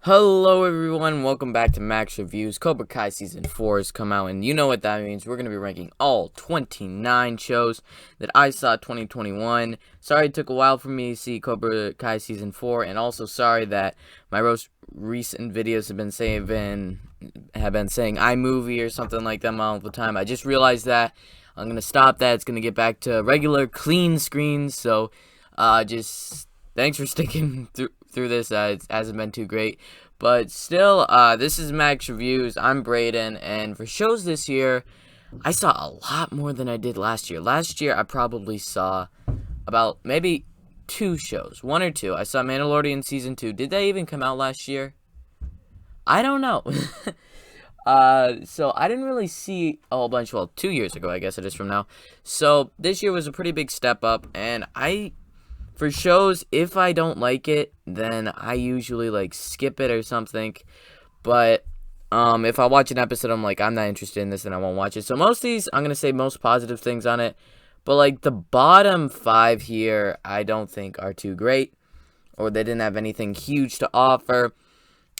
Hello everyone, welcome back to Max Reviews. Cobra Kai Season 4 has come out, and you know what that means. We're going to be ranking all 29 shows that I saw 2021. Sorry it took a while for me to see Cobra Kai Season 4, and also sorry that my most recent videos have been saying iMovie or something like that all the time. I just realized that. I'm going to stop that. It's going to get back to regular clean screens, so just thanks for sticking through this. It hasn't been too great, but still, this is Max Reviews. I'm Braden, and for shows this year, I saw a lot more than I did last year. Last year, I probably saw about maybe 2 shows, 1 or 2. I saw Mandalorian Season 2. Did they even come out last year? I don't know. So I didn't really see a whole bunch. Well, 2 years ago, I guess it is from now. So this year was a pretty big step up, and for shows, if I don't like it, then I usually skip it or something. But if I watch an episode, I'm like, I'm not interested in this, and I won't watch it. So most of these, I'm gonna say most positive things on it. But the bottom 5 here, I don't think are too great, or they didn't have anything huge to offer.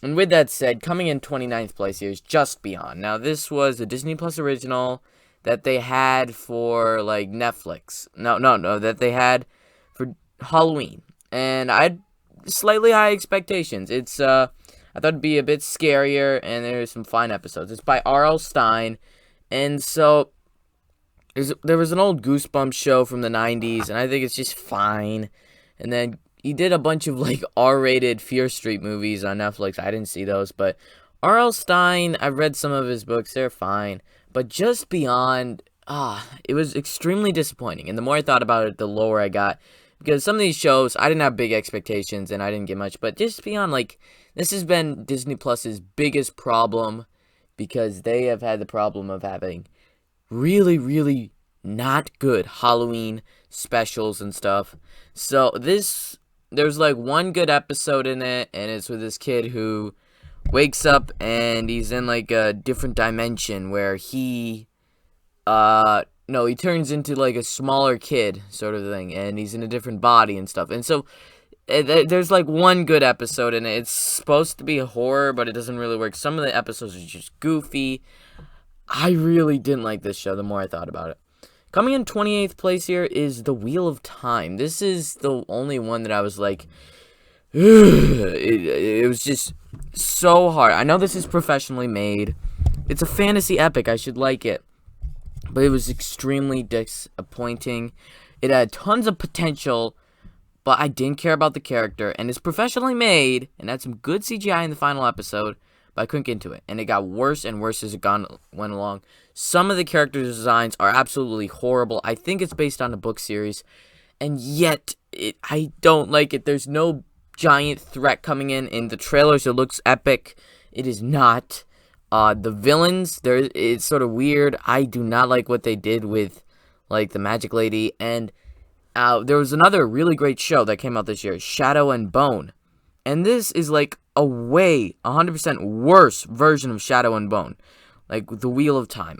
And with that said, coming in 29th place here is Just Beyond. Now, this was a Disney Plus original that they had for Netflix. No, that they had for Halloween, and I had slightly high expectations. I thought it'd be a bit scarier, and there's some fine episodes. It's by R.L. Stine, and so there was an old Goosebumps show from the 90s, and I think it's just fine. And then he did a bunch of R-rated Fear Street movies on Netflix. I didn't see those, but R.L. Stine, I've read some of his books. They're fine, but Just Beyond, it was extremely disappointing. And the more I thought about it, the lower I got. Because some of these shows, I didn't have big expectations, and I didn't get much. But Just Beyond, this has been Disney Plus's biggest problem, because they have had the problem of having really, really not good Halloween specials and stuff. So there's one good episode in it, and it's with this kid who wakes up, and he's in a different dimension where he turns into a smaller kid sort of thing, and he's in a different body and stuff. And so there's one good episode in it. It's supposed to be a horror, but it doesn't really work. Some of the episodes are just goofy. I really didn't like this show the more I thought about it. Coming in 28th place here is The Wheel of Time. This is the only one that I was like, it was just so hard. I know this is professionally made. It's a fantasy epic. I should like it. But it was extremely disappointing. It had tons of potential, but I didn't care about the character. And it's professionally made, and had some good CGI in the final episode, but I couldn't get into it. And it got worse and worse as it went along. Some of the character designs are absolutely horrible. I think it's based on a book series, and yet I don't like it. There's no giant threat coming in. In the trailers, it looks epic. It is not. The villains, it's sort of weird. I do not like what they did with, the Magic Lady. And there was another really great show that came out this year, Shadow and Bone. And this is, a way 100% worse version of Shadow and Bone. The Wheel of Time.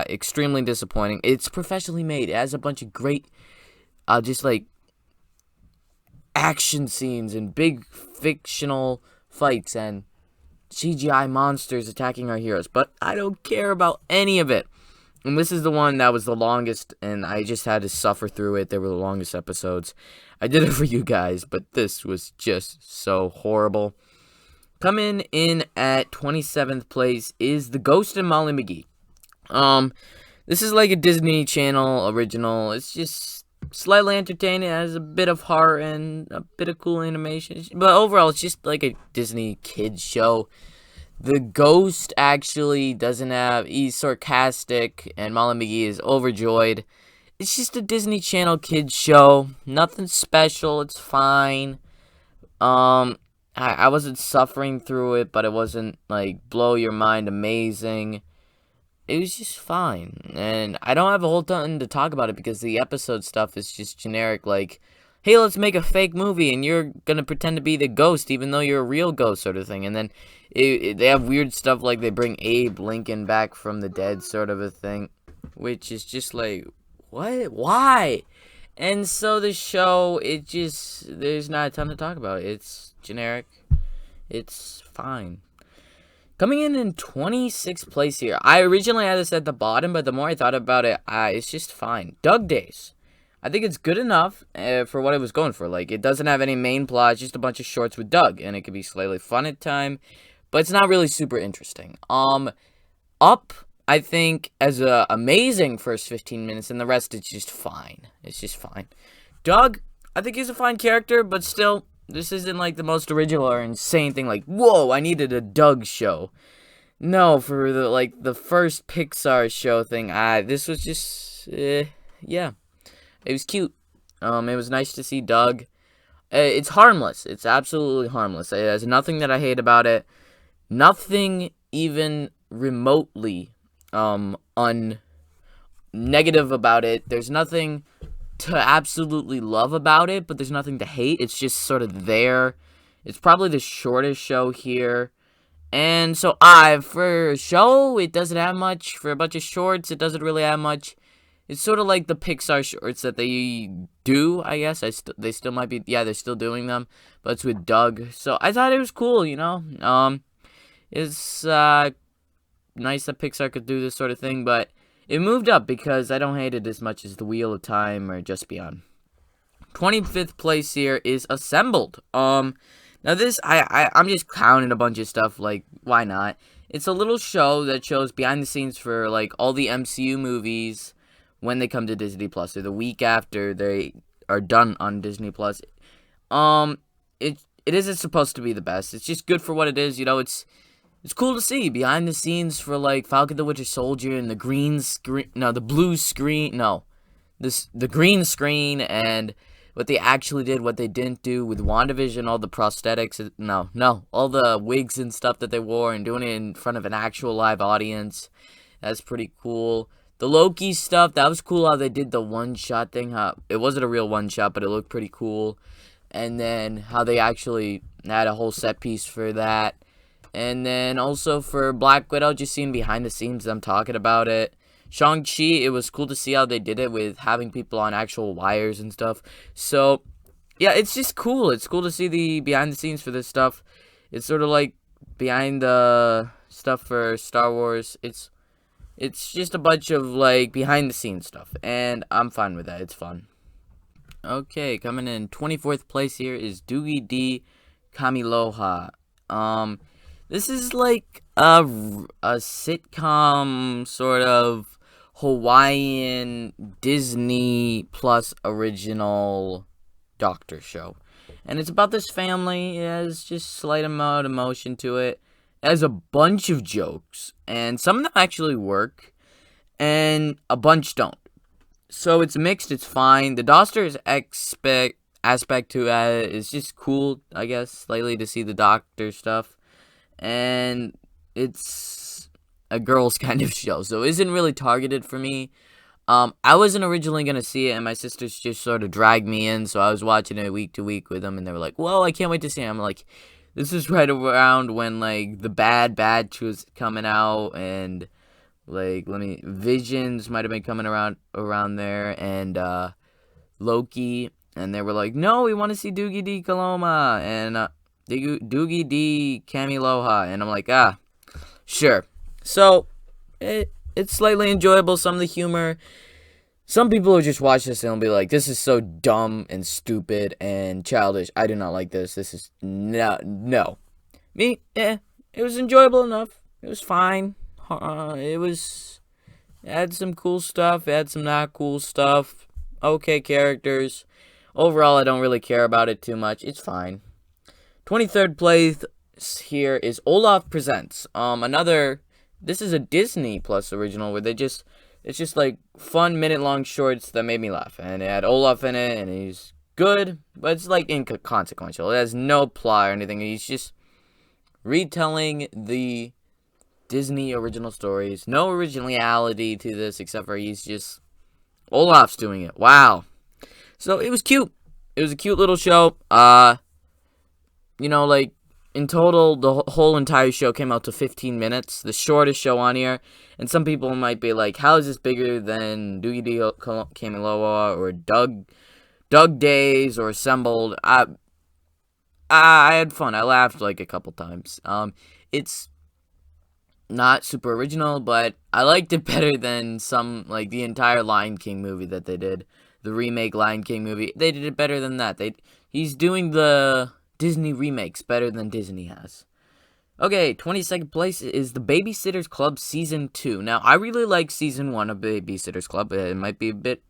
Extremely disappointing. It's professionally made. It has a bunch of great, action scenes and big fictional fights and CGI monsters attacking our heroes, but I don't care about any of it. And this is the one that was the longest, and I just had to suffer through it. They were the longest episodes. I did it for you guys, but this was just so horrible. Coming in at 27th place is The Ghost and Molly Mcgee. This is a Disney Channel original. It's just slightly entertaining. It has a bit of heart and a bit of cool animation. But overall, it's just a Disney kids show. The ghost actually doesn't have... He's sarcastic, and Molly Mcgee is overjoyed. It's just a Disney Channel kids show. Nothing special. It's fine. I wasn't suffering through it, but it wasn't, blow your mind amazing. It was just fine, and I don't have a whole ton to talk about it because the episode stuff is just generic, hey, let's make a fake movie, and you're gonna pretend to be the ghost, even though you're a real ghost, sort of thing. And then they have weird stuff, they bring Abe Lincoln back from the dead, sort of a thing, which is just what? Why? And so the show, there's not a ton to talk about. It's generic. It's fine. Coming in 26th place here. I originally had this at the bottom, but the more I thought about it, it's just fine. Doug Days. I think it's good enough for what it was going for. Like, it doesn't have any main plot, it's just a bunch of shorts with Doug, and it can be slightly fun at time, but it's not really super interesting. Up, I think, as a amazing first 15 minutes, and the rest is just fine. It's just fine. Doug, I think he's a fine character, but still, this isn't like the most original or insane thing. Like, whoa, I needed a Doug show. No, for the first Pixar show thing, this was just, yeah, it was cute. It was nice to see Doug. It's harmless. It's absolutely harmless. It has nothing that I hate about it. Nothing even remotely negative about it. There's nothing to absolutely love about it, but there's nothing to hate. It's just sort of there. It's probably the shortest show here. And so for a show, it doesn't have much. For a bunch of shorts, it doesn't really have much. It's sort of like the Pixar shorts that they do, I guess. They still might be, yeah, they're still doing them, but it's with Doug. So I thought it was cool, you know. It's nice that Pixar could do this sort of thing, but it moved up because I don't hate it as much as The Wheel of Time or Just Beyond. 25th place here is Assembled. Now this, I'm just counting a bunch of stuff, like, why not? It's a little show that shows behind the scenes for, like, all the MCU movies when they come to Disney Plus, or the week after they are done on Disney Plus. It isn't supposed to be the best. It's just good for what it is, you know. It's cool to see behind the scenes for, like, Falcon the Winter Soldier and the green screen, no, the blue screen, no, the green screen, and what they actually did, what they didn't do with WandaVision, all the prosthetics, no, all the wigs and stuff that they wore, and doing it in front of an actual live audience. That's pretty cool. The Loki stuff, that was cool how they did the one-shot thing. It wasn't a real one-shot, but it looked pretty cool. And then how they actually had a whole set piece for that. And then also for Black Widow, just seeing behind the scenes, them talking about it. Shang-Chi, it was cool to see how they did it with having people on actual wires and stuff. So, yeah, it's just cool. It's cool to see the behind the scenes for this stuff. It's sort of like behind the stuff for Star Wars. It's just a bunch of, like, behind the scenes stuff. And I'm fine with that. It's fun. Okay, coming in 24th place here is Doogie D Kamiloha. This is like a sitcom sort of Hawaiian Disney Plus original doctor show. And it's about this family. It has just slight amount of emotion to it. It has a bunch of jokes, and some of them actually work, and a bunch don't. So it's mixed, it's fine. The doctor's aspect to it is just cool, I guess, slightly to see the doctor stuff. And it's a girls kind of show, so it isn't really targeted for me. I wasn't originally going to see it, and my sisters just sort of dragged me in, so I was watching it week to week with them, and they were like, whoa, I can't wait to see it. I'm like, this is right around when, like, the Bad Batch was coming out, and, like, Visions might have been coming around there, and, Loki, and they were like, no, we want to see Doogie D. Kaloma, and, Doogie D. Kamiloha, and I'm like, sure. So, it's slightly enjoyable, some of the humor. Some people will just watch this and they'll be like, this is so dumb and stupid and childish. I do not like this. This is, no. Me, it was enjoyable enough. It was fine. It had some cool stuff. It had some not cool stuff. Okay characters. Overall, I don't really care about it too much. It's fine. 23rd place here is Olaf Presents. This is a Disney Plus original where it's just like fun minute-long shorts that made me laugh. And it had Olaf in it, and he's good, but it's like inconsequential. It has no plot or anything. He's just retelling the Disney original stories. No originality to this except for Olaf's doing it. Wow. So it was cute. It was a cute little show. Like, in total, the whole entire show came out to 15 minutes, the shortest show on here, and some people might be like, how is this bigger than Doogie D. Kamiloha or Doug Days or Assembled? I I had fun. I laughed like a couple times. It's not super original, but I liked it better than some, like the entire Lion King movie that they did. The remake Lion King movie. They did it better than that. He's doing the Disney remakes better than Disney has. Okay, 22nd place is the Babysitter's Club Season 2. Now, I really like Season 1 of Babysitter's Club. It might be a bit,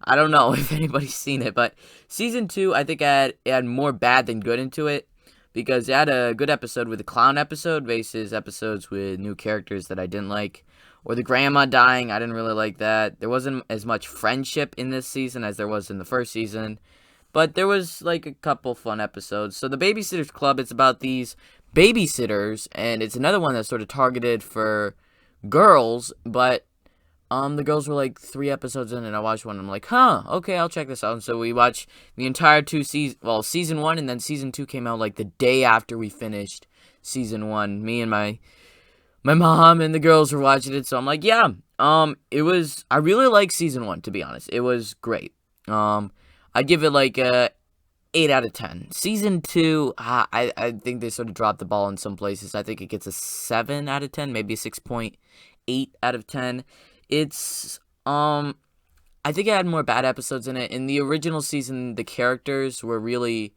I don't know if anybody's seen it, but Season 2, I think it had more bad than good into it, because it had a good episode with the clown episode versus episodes with new characters that I didn't like. Or the grandma dying, I didn't really like that. There wasn't as much friendship in this season as there was in the first season. But there was, like, a couple fun episodes. So the Babysitter's Club, it's about these babysitters, and it's another one that's sort of targeted for girls, but the girls were, like, 3 episodes in, and I watched one, and I'm like, okay, I'll check this out. And so we watched the entire season 1, and then season 2 came out, like, the day after we finished season 1. Me and my mom and the girls were watching it, so I'm like, yeah, I really like season 1, to be honest. It was great. I'd give it like a 8 out of 10. Season 2, I think they sort of dropped the ball in some places. I think it gets a 7 out of 10, maybe a 6.8 out of 10. It's, I think it had more bad episodes in it. In the original season, the characters were really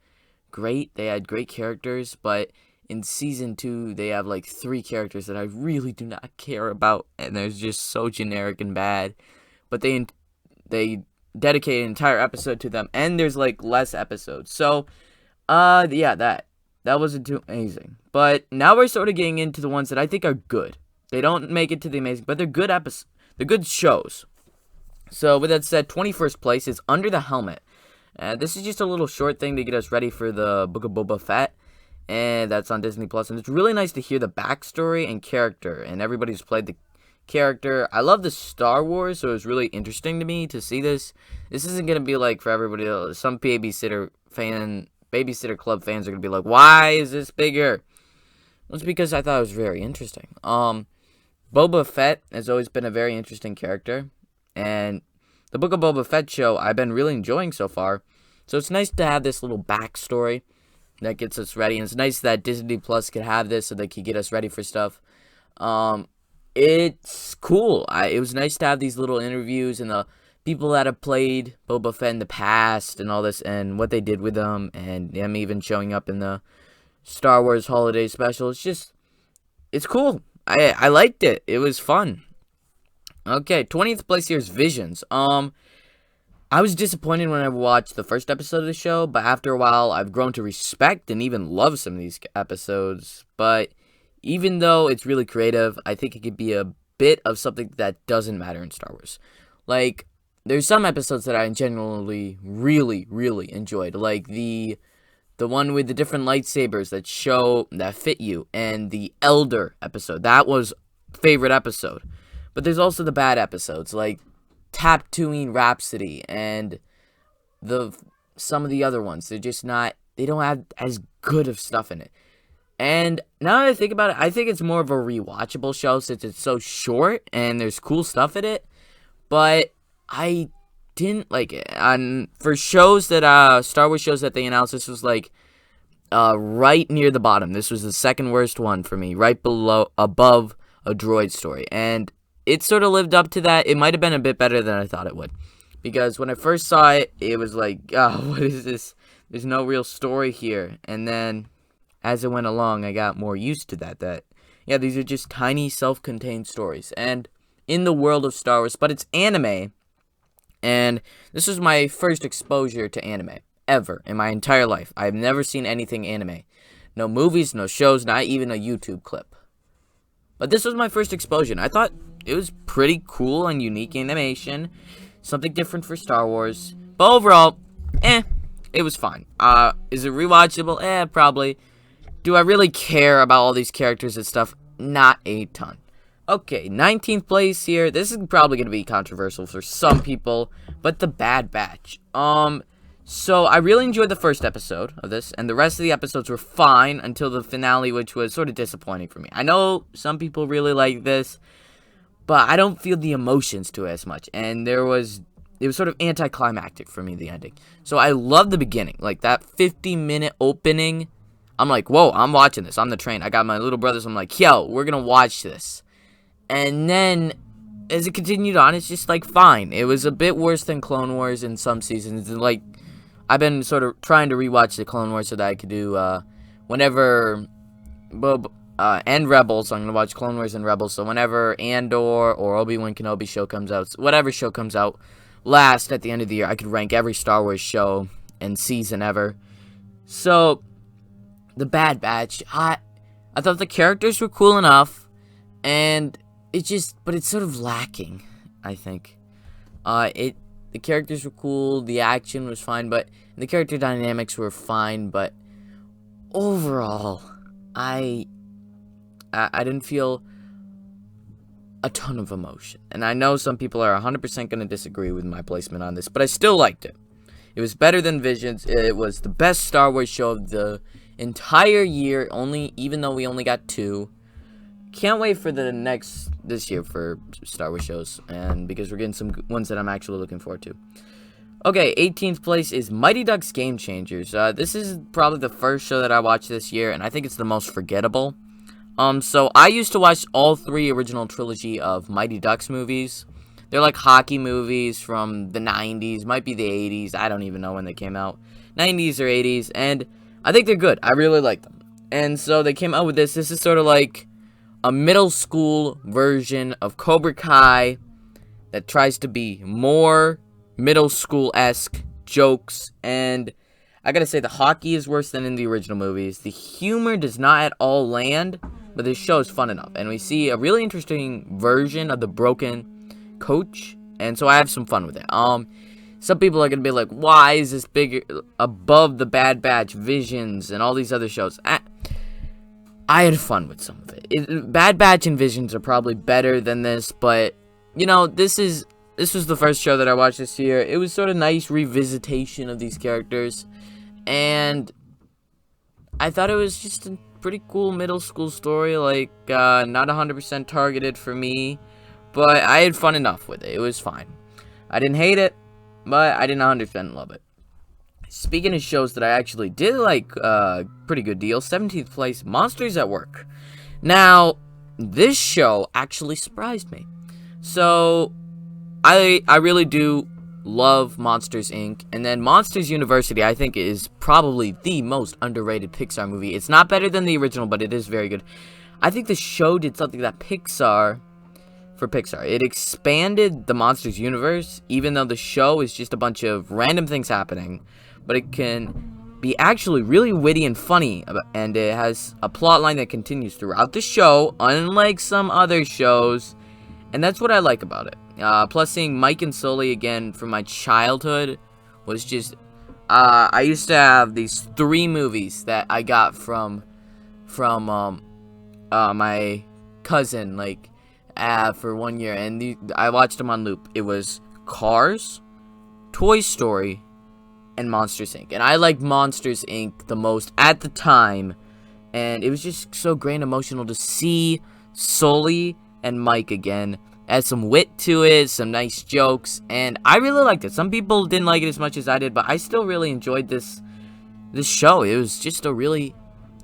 great. They had great characters, but in season 2, they have like 3 characters that I really do not care about, and they're just so generic and bad. But they dedicate an entire episode to them, and there's like less episodes. So, yeah, that wasn't too amazing. But now we're sort of getting into the ones that I think are good. They don't make it to the amazing, but they're good episodes. They're good shows. So with that said, 21st place is Under the Helmet. This is just a little short thing to get us ready for the Book of Boba Fett, and that's on Disney Plus. And it's really nice to hear the backstory and character, and everybody who's played the character. I love the Star Wars, so it was really interesting to me to see this. This isn't gonna be like for everybody else. Some Babysitter Club fans are gonna be like, "Why is this bigger?" Well, it's because I thought it was very interesting. Boba Fett has always been a very interesting character, and the Book of Boba Fett show I've been really enjoying so far. So it's nice to have this little backstory that gets us ready, and it's nice that Disney Plus could have this so they could get us ready for stuff. It's cool. It was nice to have these little interviews and the people that have played Boba Fett in the past and all this and what they did with them, and them even showing up in the Star Wars Holiday Special. It's cool. I liked it. It was fun. Okay, 20th place here is Visions. I was disappointed when I watched the first episode of the show, but after a while, I've grown to respect and even love some of these episodes. But even though it's really creative, I think it could be a bit of something that doesn't matter in Star Wars. Like, there's some episodes that I genuinely really, really enjoyed. Like the one with the different lightsabers that fit you, and the Elder episode. That was favorite episode. But there's also the bad episodes, like Tatooine Rhapsody and some of the other ones. They're just not, they don't have as good of stuff in it. And now that I think about it, I think it's more of a rewatchable show since it's so short and there's cool stuff in it. But I didn't like it. And for shows that, Star Wars shows that they announced, this was like, right near the bottom. This was the second worst one for me, right above A Droid Story. And it sort of lived up to that. It might have been a bit better than I thought it would. Because when I first saw it, it was like, oh, what is this? There's no real story here. And then, as it went along, I got more used to that, yeah, these are just tiny, self-contained stories. And in the world of Star Wars, but it's anime. And this was my first exposure to anime, ever, in my entire life. I've never seen anything anime. No movies, no shows, not even a YouTube clip. But this was my first exposure, and I thought it was pretty cool and unique animation. Something different for Star Wars. But overall, it was fine. Is it rewatchable? Probably. Do I really care about all these characters and stuff? Not a ton. Okay, 19th place here. This is probably going to be controversial for some people, but The Bad Batch. So I really enjoyed the first episode of this, and the rest of the episodes were fine until the finale, which was sort of disappointing for me. I know some people really like this, but I don't feel the emotions to it as much, and it was sort of anticlimactic for me, the ending. So I love the beginning, like that 50-minute opening I'm like, whoa, I'm watching this. I'm the train. I got my little brothers. I'm like, yo, we're going to watch this. And then, as it continued on, it's just, like, fine. It was a bit worse than Clone Wars in some seasons. And, like, I've been sort of trying to rewatch the Clone Wars so that I could do, whenever, and Rebels. I'm going to watch Clone Wars and Rebels. So whenever Andor or Obi-Wan Kenobi show comes out, whatever show comes out last at the end of the year, I could rank every Star Wars show and season ever. So, The Bad Batch, I thought the characters were cool enough, and but it's sort of lacking, I think. The characters were cool, the action was fine, but the character dynamics were fine, but overall, I didn't feel a ton of emotion. And I know some people are 100% going to disagree with my placement on this, but I still liked it. It was better than Visions. It was the best Star Wars show of the entire year, even though we only got 2. Can't wait for this year for Star Wars shows, and because we're getting some ones that I'm actually looking forward to. Okay, 18th place is Mighty Ducks Game Changers. This is probably the first show that I watched this year, and I think it's the most forgettable. So I used to watch all 3 original trilogy of Mighty Ducks movies. They're like hockey movies from the 90s, might be the 80s, I don't even know when they came out. 90s or 80s, and I think they're good. I really like them. And so they came out with this. This is sort of like a middle school version of Cobra Kai that tries to be more middle school-esque jokes, and I gotta say, the hockey is worse than in the original movies. The humor does not at all land, but this show is fun enough, and we see a really interesting version of the broken coach, and so I have some fun with it. Some people are gonna be like, why is this bigger above the Bad Batch, Visions, and all these other shows? I had fun with some of it. Bad Batch and Visions are probably better than this, but you know, this was the first show that I watched this year. It was sort of nice revisitation of these characters, and I thought it was just a pretty cool middle school story, like not 100% targeted for me, but I had fun enough with it. It was fine. I didn't hate it, but I didn't 100% love it. Speaking of shows that I actually did like, pretty good deal, 17th place, Monsters at Work. Now, this show actually surprised me. So, I really do love Monsters, Inc. And then Monsters University, I think, is probably the most underrated Pixar movie. It's not better than the original, but it is very good. I think the show did something that it expanded the Monsters universe, even though the show is just a bunch of random things happening. But it can be actually really witty and funny, and it has a plot line that continues throughout the show, unlike some other shows, and that's what I like about it. Plus, seeing Mike and Sully again from my childhood was just, I used to have these 3 movies that I got from my cousin, like, for 1 year, and I watched them on loop. It was Cars, Toy Story, and Monsters, Inc. And I liked Monsters, Inc. the most at the time, and it was just so great and emotional to see Sully and Mike again. It had some wit to it, some nice jokes, and I really liked it. Some people didn't like it as much as I did, but I still really enjoyed this show. It was just a really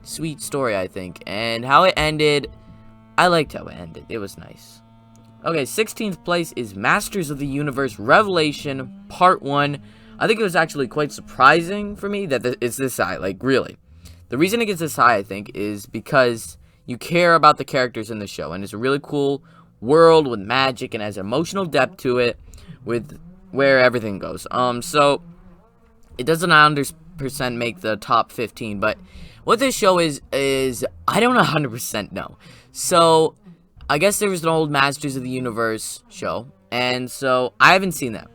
sweet story, I think, and how it ended, I liked how it ended. It was nice. Okay, 16th place is Masters of the Universe Revelation Part 1. I think it was actually quite surprising for me that it's this high, like, really. The reason it gets this high, I think, is because you care about the characters in the show, and it's a really cool world with magic and has emotional depth to it with where everything goes. So, it doesn't 100% make the top 15, but what this show is I don't 100% know. So, I guess there was an old Masters of the Universe show, and so I haven't seen that.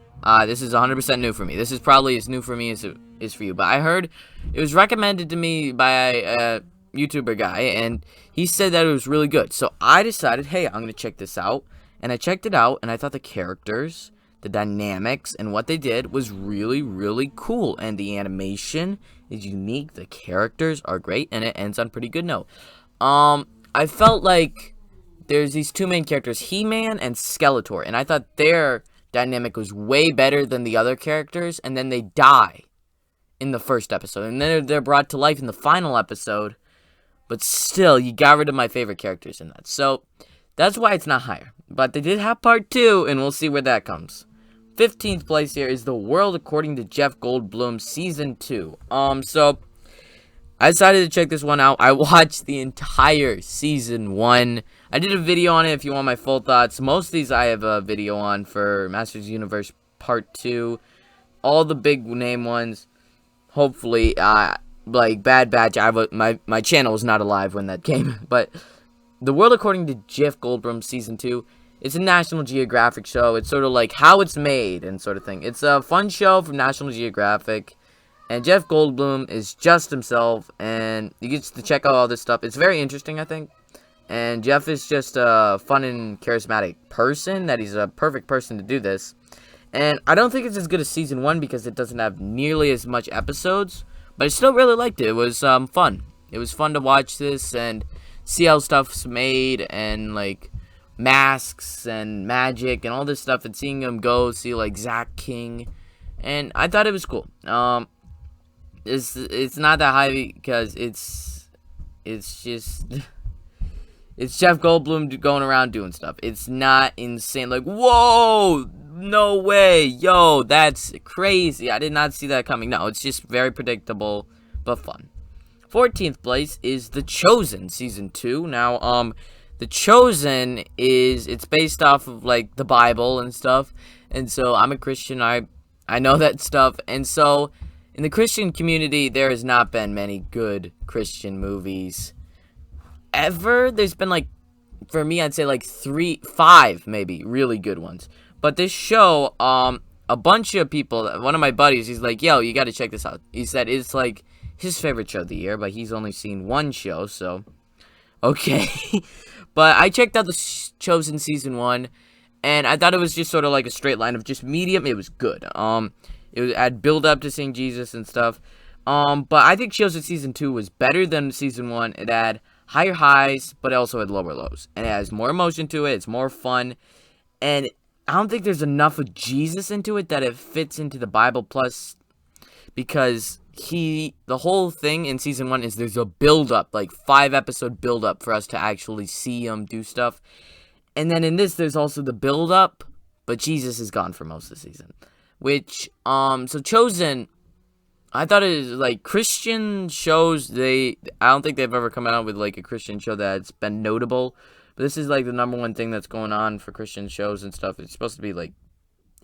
This is 100% new for me. This is probably as new for me as it is for you. But I heard it was recommended to me by a YouTuber guy, and he said that it was really good. So I decided, hey, I'm going to check this out. And I checked it out, and I thought the characters, the dynamics, and what they did was really, really cool. And the animation is unique. The characters are great, and it ends on a pretty good note. I felt like there's these 2 main characters, He-Man and Skeletor, and I thought their dynamic was way better than the other characters, and then they die in the first episode, and then they're brought to life in the final episode. But still, you got rid of my favorite characters in that. So, that's why it's not higher. But they did have part 2, and we'll see where that comes. 15th place here is The World According to Jeff Goldblum Season 2. So, I decided to check this one out. I watched the entire Season 1. I did a video on it if you want my full thoughts. Most of these I have a video on for Masters Universe Part 2. All the big name ones. Hopefully, like Bad Batch, my channel was not alive when that came, but The World According to Jeff Goldblum Season 2, it's a National Geographic show. It's sort of like how it's made and sort of thing. It's a fun show from National Geographic, and Jeff Goldblum is just himself, and you get to check out all this stuff. It's very interesting, I think, and Jeff is just a fun and charismatic person, that he's a perfect person to do this, and I don't think it's as good as Season 1 because it doesn't have nearly as much episodes. But I still really liked it. It was fun. It was fun to watch this and see how stuff's made and like masks and magic and all this stuff, and seeing them go see like Zach King, and I thought it was cool. It's not that high because it's just it's Jeff Goldblum going around doing stuff. It's not insane like whoa. No way, yo, that's crazy. I did not see that coming. No, it's just very predictable, but fun. 14th place is The Chosen Season 2. Now, The Chosen it's based off of, like, the Bible and stuff, and so I'm a Christian, I know that stuff, and so, in the Christian community, there has not been many good Christian movies ever. There's been, like, for me, I'd say, like, 5, maybe, really good ones. But this show, a bunch of people, one of my buddies, he's like, yo, you gotta check this out. He said it's, like, his favorite show of the year, but he's only seen one show, so, okay. But I checked out The Chosen Season 1, and I thought it was just sort of like a straight line of just medium. It was good. It had build up to seeing Jesus and stuff. But I think Chosen Season 2 was better than Season 1. It had higher highs, but it also had lower lows. And it has more emotion to it, it's more fun, and I don't think there's enough of Jesus into it that it fits into the Bible Plus, because the whole thing in Season 1 is there's a build-up, like 5-episode build-up for us to actually see him do stuff. And then in this, there's also the build-up, but Jesus is gone for most of the season. Which, so Chosen, I thought it was, like, Christian shows, I don't think they've ever come out with, like, a Christian show that's been notable. But this is, like, the #1 thing that's going on for Christian shows and stuff. It's supposed to be, like,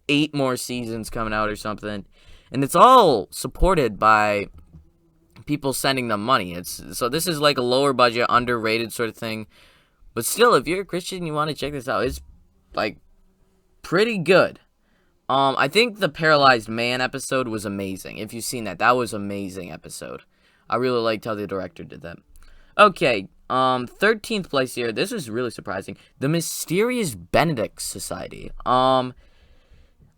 8 more seasons coming out or something. And it's all supported by people sending them money. So this is, like, a lower budget, underrated sort of thing. But still, if you're a Christian, you want to check this out. It's, like, pretty good. I think the Paralyzed Man episode was amazing. If you've seen that, that was an amazing episode. I really liked how the director did that. Okay, 13th place here. This is really surprising. The Mysterious Benedict Society.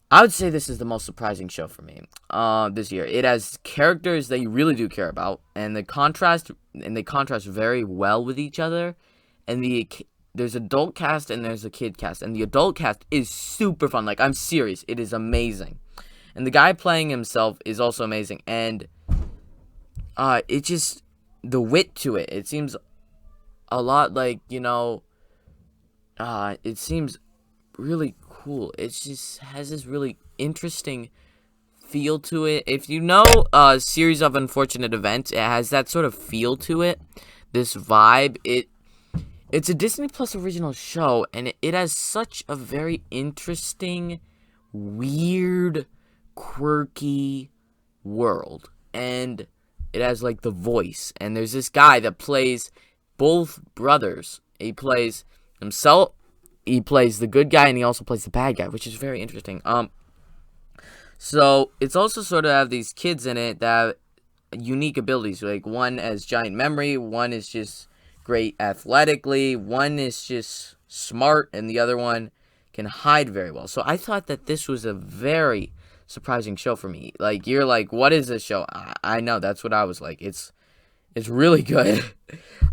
I would say this is the most surprising show for me, this year. It has characters that you really do care about, and they contrast very well with each other. And there's adult cast and there's a kid cast, and the adult cast is super fun. Like, I'm serious, it is amazing. And the guy playing himself is also amazing, and it just, the wit to it, it seems a lot like, you know, it seems really cool. It just has this really interesting feel to it. If you know a Series of Unfortunate Events, it has that sort of feel to it, this vibe. It's a Disney Plus original show, and it has such a very interesting, weird, quirky world. And it has, like, The Voice. And there's this guy that plays both brothers. He plays himself, he plays the good guy, and he also plays the bad guy, which is very interesting. So, it's also sort of have these kids in it that have unique abilities. Like, one has giant memory, one is just great athletically, one is just smart, and the other one can hide very well. So I thought that this was a very surprising show for me. Like, you're like, what is this show? I know, that's what I was like. It's really good.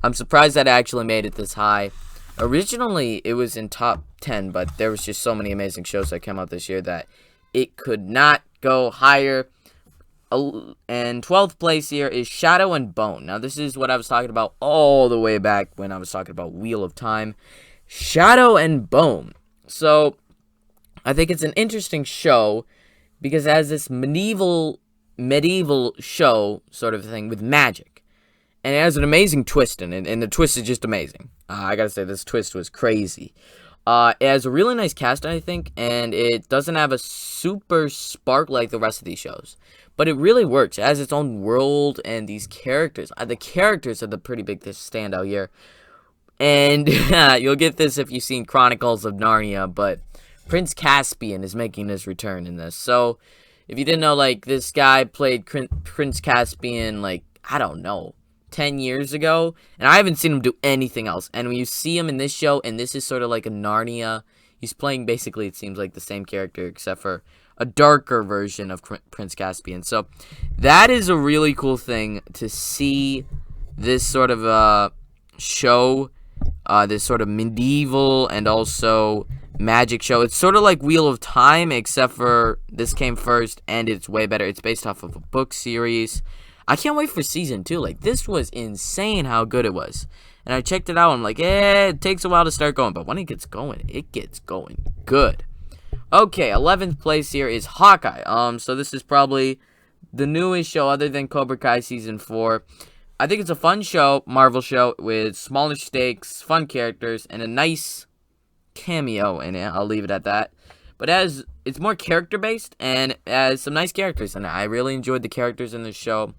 I'm surprised that it actually made it this high. Originally, it was in top 10, but there was just so many amazing shows that came out this year that it could not go higher. And 12th place here is Shadow and Bone. Now, this is what I was talking about all the way back when I was talking about Wheel of Time. Shadow and Bone. So, I think it's an interesting show because it has this medieval show sort of thing with magic. And it has an amazing twist in it, and the twist is just amazing. I gotta say, this twist was crazy. It has a really nice cast, I think, and it doesn't have a super spark like the rest of these shows. But it really works. It has its own world and these characters. The characters are the pretty big standout here. And you'll get this if you've seen Chronicles of Narnia, but Prince Caspian is making his return in this. So, if you didn't know, like, this guy played Prince Caspian, like, I don't know, 10 years ago, and I haven't seen him do anything else. And when you see him in this show, and this is sort of like a Narnia, he's playing basically, it seems like, the same character, except for a darker version of Prince Caspian. So that is a really cool thing to see this sort of show, this sort of medieval and also magic show. It's sort of like Wheel of Time, except for this came first, and it's way better. It's based off of a book series. I can't wait for season 2. Like, this was insane how good it was. And I checked it out, and I'm like, it takes a while to start going. But when it gets going good. Okay, 11th place here is Hawkeye. So this is probably the newest show other than Cobra Kai Season 4. I think it's a fun show, Marvel show, with smaller stakes, fun characters, and a nice cameo in it. I'll leave it at that. But it's more character-based, and it has some nice characters, and I really enjoyed the characters in this show.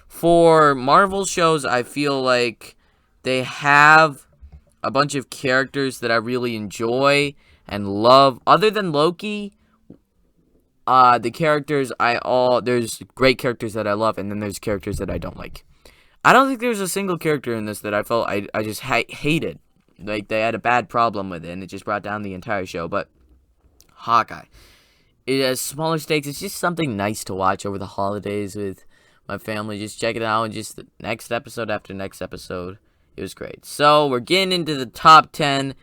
For Marvel shows, I feel like they have a bunch of characters that I really enjoy and love. Other than Loki, the characters there's great characters that I love, and then there's characters that I don't like. I don't think there's a single character in this that I felt I just hated. Like, they had a bad problem with it, and it just brought down the entire show. But Hawkeye, it has smaller stakes. It's just something nice to watch over the holidays with my family. Just check it out, and just the next episode after next episode. It was great. So, we're getting into the top 10.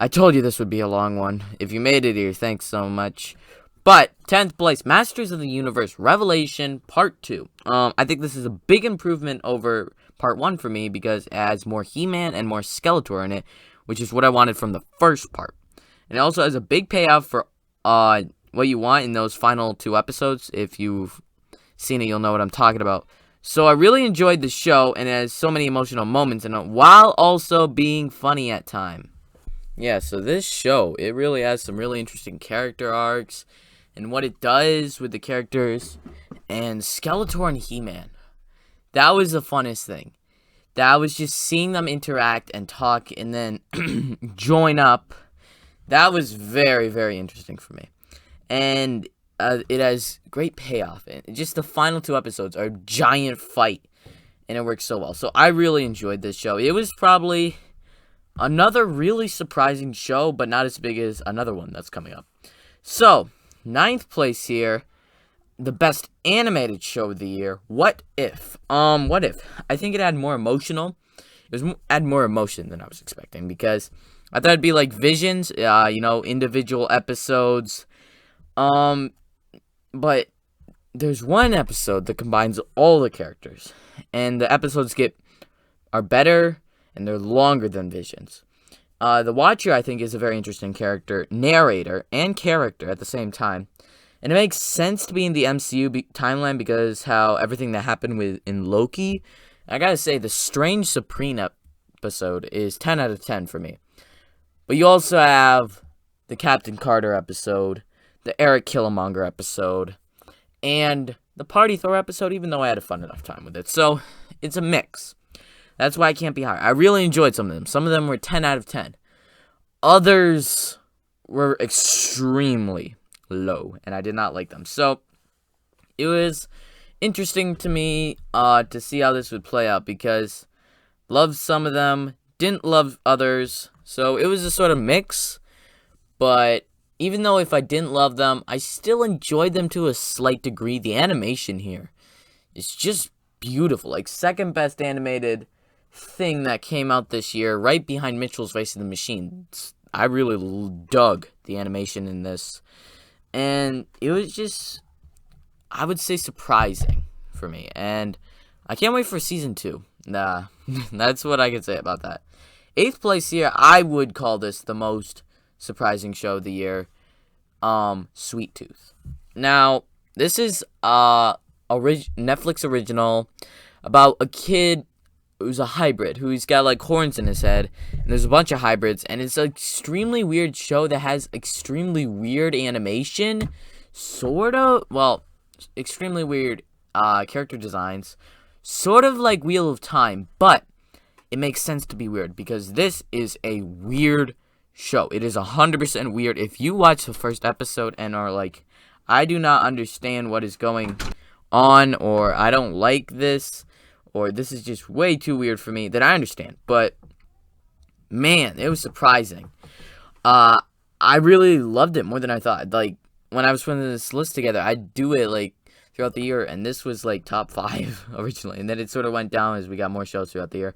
I told you this would be a long one. If you made it here, thanks so much. But, 10th place, Masters of the Universe, Revelation, Part 2. I think this is a big improvement over Part 1 for me, because it has more He-Man and more Skeletor in it, which is what I wanted from the first part. And it also has a big payoff for what you want in those final 2 episodes. If you've seen it, you'll know what I'm talking about. So I really enjoyed the show, and it has so many emotional moments in it, while also being funny at time. Yeah, so this show, it really has some really interesting character arcs, and what it does with the characters, and Skeletor and He-Man. That was the funnest thing. That was just seeing them interact and talk, and then join up. That was very, very interesting for me. And it has great payoff. And just the final 2 episodes are a giant fight. And it works so well. So I really enjoyed this show. It was probably another really surprising show, but not as big as another one that's coming up. So, 9th place here. The best animated show of the year. What If? What If? I think it had more emotional. Had more emotion than I was expecting, because I thought it'd be like Visions, individual episodes. But there's one episode that combines all the characters, and the episodes are better, and they're longer than Visions. The Watcher, I think, is a very interesting narrator, and character at the same time. And it makes sense to be in the MCU timeline because how everything that happened in Loki. I gotta say, the Strange Supreme episode is 10 out of 10 for me. But you also have the Captain Carter episode, the Eric Killmonger episode, and the Party Thor episode, even though I had a fun enough time with it. So, it's a mix. That's why I can't be higher. I really enjoyed some of them. Some of them were 10 out of 10. Others were extremely low, and I did not like them. So, it was interesting to me to see how this would play out, because loved some of them, didn't love others. So, it was a sort of mix, but even though if I didn't love them, I still enjoyed them to a slight degree. The animation here is just beautiful. Like, second best animated thing that came out this year, right behind Mitchell's Face of the Machine. I really dug the animation in this. And it was just I would say, surprising for me. And I can't wait for season 2. Nah, that's what I can say about that. 8th place here, I would call this the most surprising show of the year. Sweet Tooth. Now, this is Netflix original about a kid who's a hybrid, who's got like horns in his head, and there's a bunch of hybrids, and it's an extremely weird show that has extremely weird animation, extremely weird character designs, sort of like Wheel of Time, but it makes sense to be weird because this is a weird show. It is 100% weird. If you watch the first episode and are like, I do not understand what is going on, or I don't like this, or this is just way too weird for me, then I understand. But man, it was surprising. I really loved it more than I thought. Like, when I was putting this list together, I'd do it like throughout the year, and this was like top 5 originally, and then it sort of went down as we got more shows throughout the year.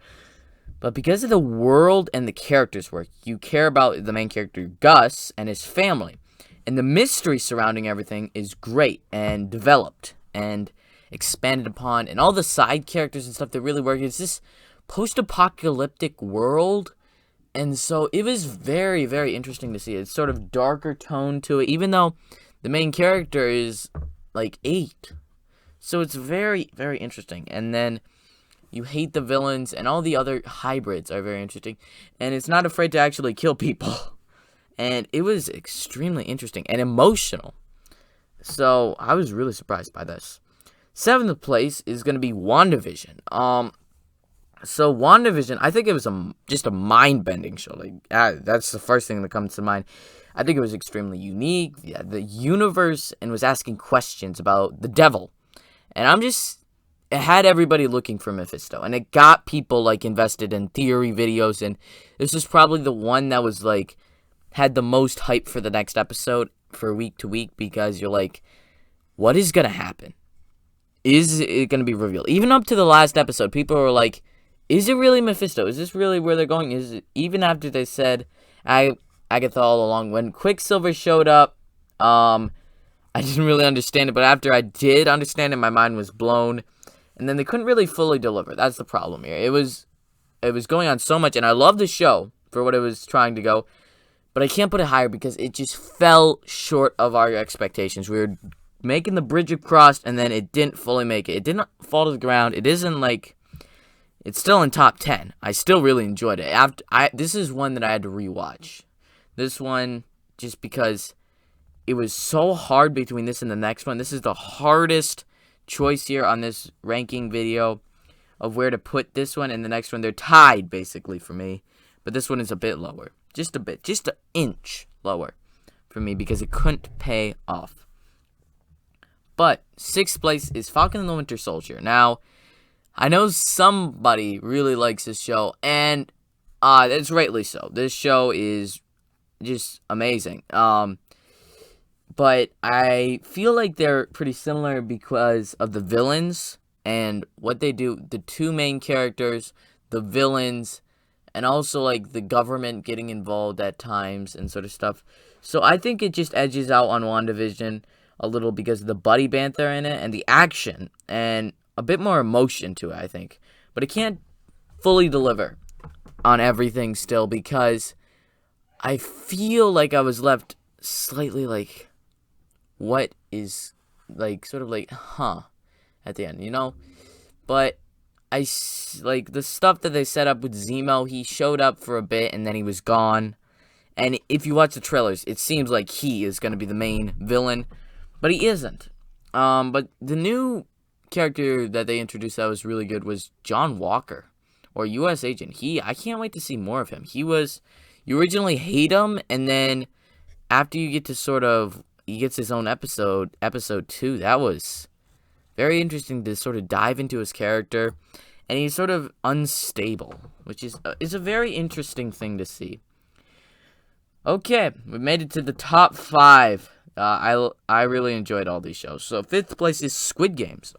But because of the world and the characters work, you care about the main character, Gus, and his family. And the mystery surrounding everything is great and developed and expanded upon. And all the side characters and stuff that really work. It's this post-apocalyptic world. And so it was very, very interesting to see. It's sort of darker tone to it, even though the main character is like 8. So it's very, very interesting. And then you hate the villains, and all the other hybrids are very interesting. And it's not afraid to actually kill people. And it was extremely interesting and emotional. So I was really surprised by this. 7th place is going to be WandaVision. So WandaVision, I think it was just a mind-bending show. Like, that's the first thing that comes to mind. I think it was extremely unique. Yeah, the universe, and was asking questions about the devil. And it had everybody looking for Mephisto, and it got people like invested in theory videos, and this was probably the one that was like had the most hype for the next episode for week to week, because you're like, what is gonna happen? Is it gonna be revealed? Even up to the last episode, people were like, is it really Mephisto? Is this really where they're going? Is it, even after they said Agatha all along, when Quicksilver showed up, I didn't really understand it, but after I did understand it, my mind was blown. And then they couldn't really fully deliver. That's the problem here. It was going on so much, and I love the show for what it was trying to go, but I can't put it higher because it just fell short of our expectations. We were making the bridge across, and then it didn't fully make it. It didn't fall to the ground. It isn't like, it's still in top 10. I still really enjoyed it. This is one that I had to rewatch. This one, just because it was so hard between this and the next one. This is the hardest choice here on this ranking video of where to put this one and the next one. They're tied basically for me, but this one is a bit lower, just a bit, just an inch lower for me, because it couldn't pay off. But 6th place is Falcon and the Winter Soldier. Now, I know somebody really likes this show, and it's rightly so. This show is just amazing. But I feel like they're pretty similar because of the villains and what they do. The two main characters, the villains, and also like the government getting involved at times and sort of stuff. So I think it just edges out on WandaVision a little because of the buddy banter in it and the action and a bit more emotion to it, I think. But it can't fully deliver on everything still, because I feel like I was left slightly like, what is, like, sort of like, at the end, you know? But like, the stuff that they set up with Zemo, he showed up for a bit and then he was gone. And if you watch the trailers, it seems like he is going to be the main villain, but he isn't. But the new character that they introduced that was really good was John Walker, or U.S. Agent. I can't wait to see more of him. You originally hate him, and then after you get to he gets his own episode 2, that was very interesting to sort of dive into his character, and he's sort of unstable, which is a very interesting thing to see. Okay, we made it to the top 5. I really enjoyed all these shows. So 5th place is Squid Games.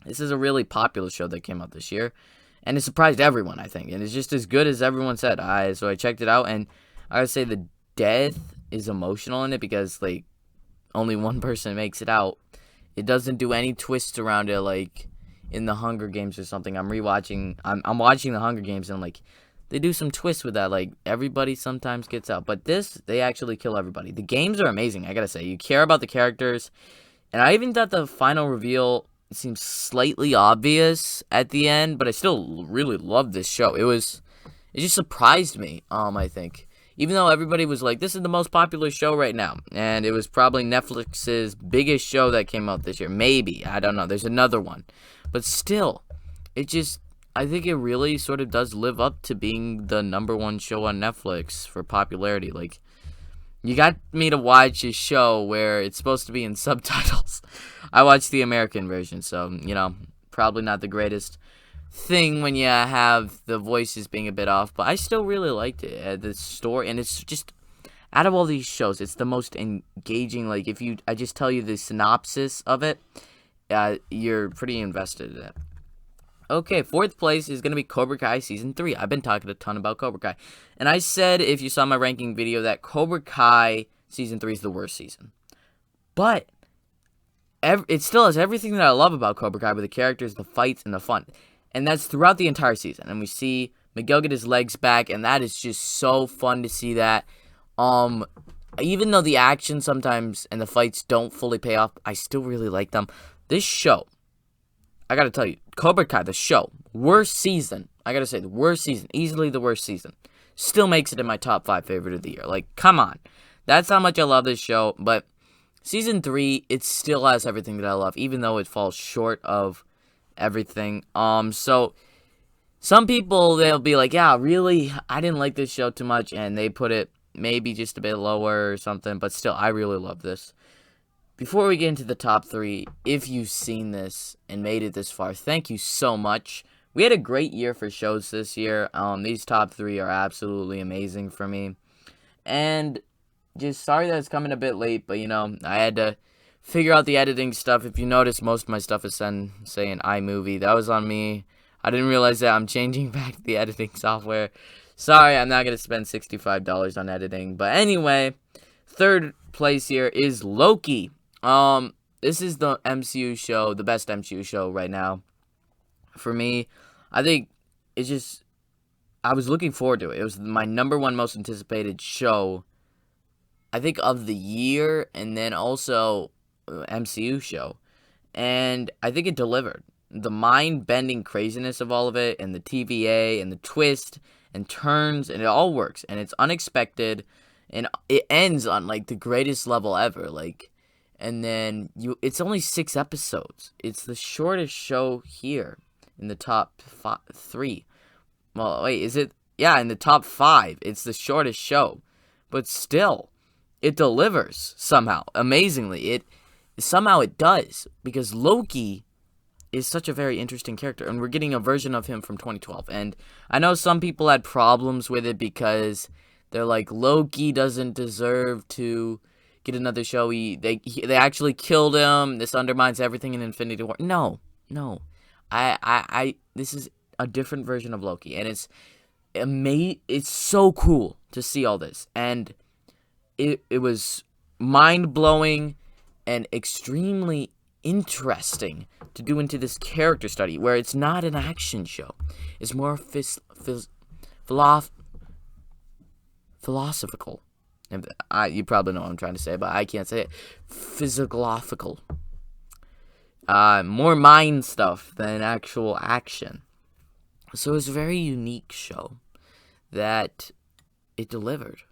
This is a really popular show that came out this year, and it surprised everyone, I think, and it's just as good as everyone said. So I checked it out, and I would say the death is emotional in it, because like only one person makes it out. It doesn't do any twists around it like in the Hunger Games or something. I'm watching the Hunger Games, and I'm like, they do some twists with that. Like, everybody sometimes gets out. But this, they actually kill everybody. The games are amazing, I gotta say. You care about the characters. And I even thought the final reveal seems slightly obvious at the end, but I still really loved this show. It just surprised me, I think. Even though everybody was like, this is the most popular show right now. And it was probably Netflix's biggest show that came out this year. Maybe. I don't know. There's another one. But still, I think it really sort of does live up to being the #1 show on Netflix for popularity. Like, you got me to watch a show where it's supposed to be in subtitles. I watched the American version, so, probably not the greatest thing when you have the voices being a bit off, but I still really liked it. The story, and it's just, out of all these shows, it's the most engaging. Like, I just tell you the synopsis of it, you're pretty invested in it. Okay, 4th place is going to be Cobra Kai Season 3. I've been talking a ton about Cobra Kai. And I said, if you saw my ranking video, that Cobra Kai Season 3 is the worst season. But it still has everything that I love about Cobra Kai, with the characters, the fights, and the fun. And that's throughout the entire season. And we see Miguel get his legs back, and that is just so fun to see that. Even though the action sometimes and the fights don't fully pay off, I still really like them. This show, I gotta tell you, Cobra Kai, the show, worst season. I gotta say, the worst season, easily the worst season. Still makes it in my top 5 favorite of the year. Like, come on. That's how much I love this show. But Season 3, it still has everything that I love, even though it falls short of everything. So some people, they'll be like, yeah, really, I didn't like this show too much, and they put it maybe just a bit lower or something. But still, I really love this. Before we get into the top 3, if you've seen this and made it this far, thank you so much. We had a great year for shows this year. These top 3 are absolutely amazing for me. And just sorry that it's coming a bit late, but, I had to figure out the editing stuff. If you notice, most of my stuff is saying iMovie. That was on me. I didn't realize that I'm changing back the editing software. Sorry, I'm not going to spend $65 on editing. But anyway, 3rd place here is Loki. This is the MCU show, the best MCU show right now. For me, I think I was looking forward to it. It was my #1 most anticipated show, I think, of the year, and then also MCU show. And I think it delivered. The mind-bending craziness of all of it, and the TVA, and the twist, and turns, and it all works. And it's unexpected, and it ends on, like, the greatest level ever, like. And then it's only 6 episodes. It's the shortest show here in the top 3. Well, wait, is it? Yeah, in the top 5. It's the shortest show. But still, it delivers somehow, amazingly. Somehow it does, because Loki is such a very interesting character, and we're getting a version of him from 2012. And I know some people had problems with it because they're like, Loki doesn't deserve to get another show. They actually killed him. This undermines everything in Infinity War. No. This is a different version of Loki, and it's so cool to see all this. And it was mind-blowing and extremely interesting to do into this character study, where it's not an action show. It's more philosophical. You probably know what I'm trying to say, but I can't say it. Physiological. More mind stuff than actual action. So it's a very unique show that it delivered.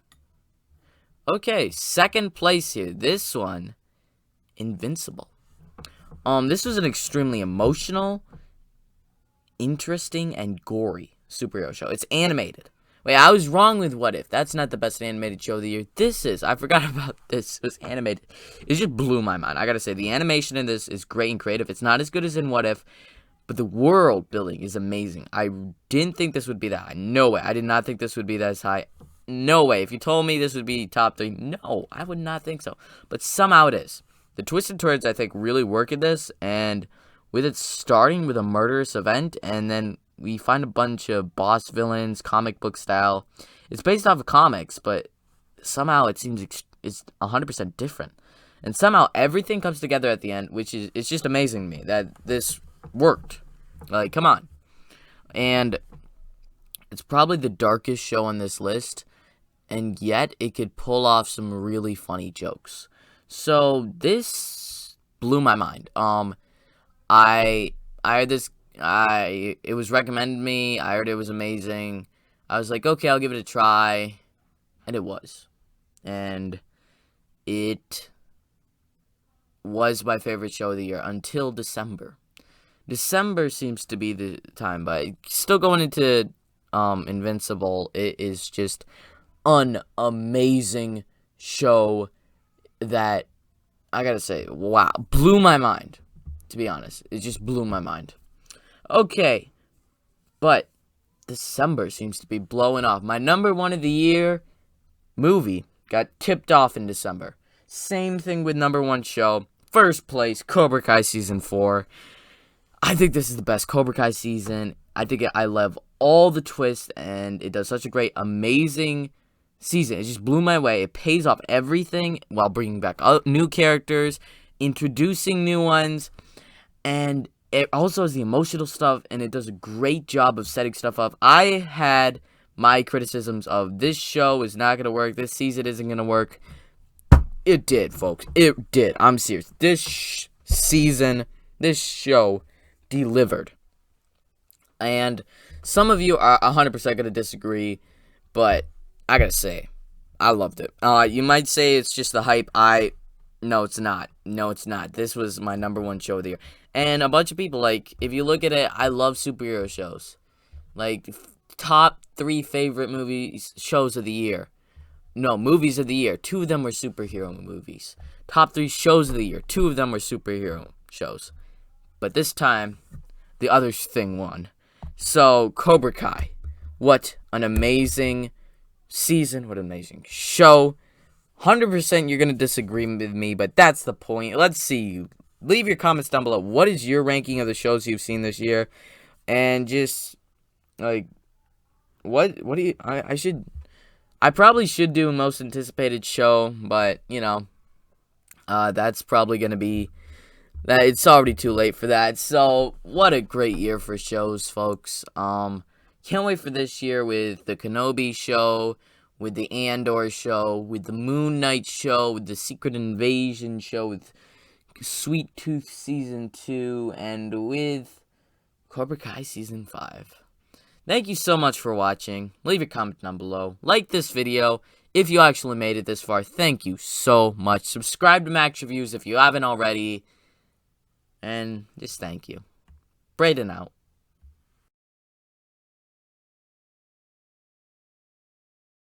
Okay, 2nd place here. This one, Invincible. This was an extremely emotional, interesting, and gory superhero show. It's animated. Wait, I was wrong with What If. That's not the best animated show of the year. This is. I forgot about this. It was animated. It just blew my mind. I gotta say, the animation in this is great and creative. It's not as good as in What If, but the world building is amazing. I didn't think this would be that high. No way. I did not think this would be that high. No way. If you told me this would be top 3, no, I would not think so. But somehow it is. The twists and turns, I think, really work in this, and with it starting with a murderous event, and then we find a bunch of boss villains, comic book style. It's based off of comics, but somehow it seems it's 100% different. And somehow everything comes together at the end, which is, it's just amazing to me that this worked. Like, come on. And it's probably the darkest show on this list, and yet it could pull off some really funny jokes. So this blew my mind. I heard this. It was recommended to me. I heard it was amazing. I was like, okay, I'll give it a try, and it was, and it was my favorite show of the year until December. December seems to be the time, but still going into Invincible, it is just an amazing show that I gotta say, wow, blew my mind, to be honest. It just blew my mind. Okay, but December seems to be blowing off. My number one of the year movie got tipped off in December. Same thing with number one show. First place, Cobra Kai Season 4. I think this is the best Cobra Kai season. I love all the twists, and it does such a great, amazing season. It just blew my way. It pays off everything while bringing back new characters, introducing new ones, and it also has the emotional stuff, and it does a great job of setting stuff up. I had my criticisms of this show is not going to work, this season isn't going to work. It did, folks. It did. I'm serious. This season, this show delivered. And some of you are 100% going to disagree, but I gotta say, I loved it. You might say it's just the hype. No, it's not. No, it's not. This was my number one show of the year. And a bunch of people, like, if you look at it, I love superhero shows. Like, top 3 favorite shows of the year. No, movies of the year. 2 of them were superhero movies. Top 3 shows of the year. 2 of them were superhero shows. But this time, the other thing won. So, Cobra Kai. What an amazing season. What an amazing show. 100% you're going to disagree with me, but that's the point. Let's see. Leave your comments down below. What is your ranking of the shows you've seen this year? And just, like, what do you... I probably should do most anticipated show, but, you know, that's probably going to be... It's already too late for that. So, what a great year for shows, folks. Can't wait for this year with the Kenobi show, with the Andor show, with the Moon Knight show, with the Secret Invasion show, with Sweet Tooth Season 2, and with Cobra Kai Season 5. Thank you so much for watching. Leave your comment down below. Like this video. If you actually made it this far, thank you so much. Subscribe to Max Reviews if you haven't already. And just thank you. Braden out.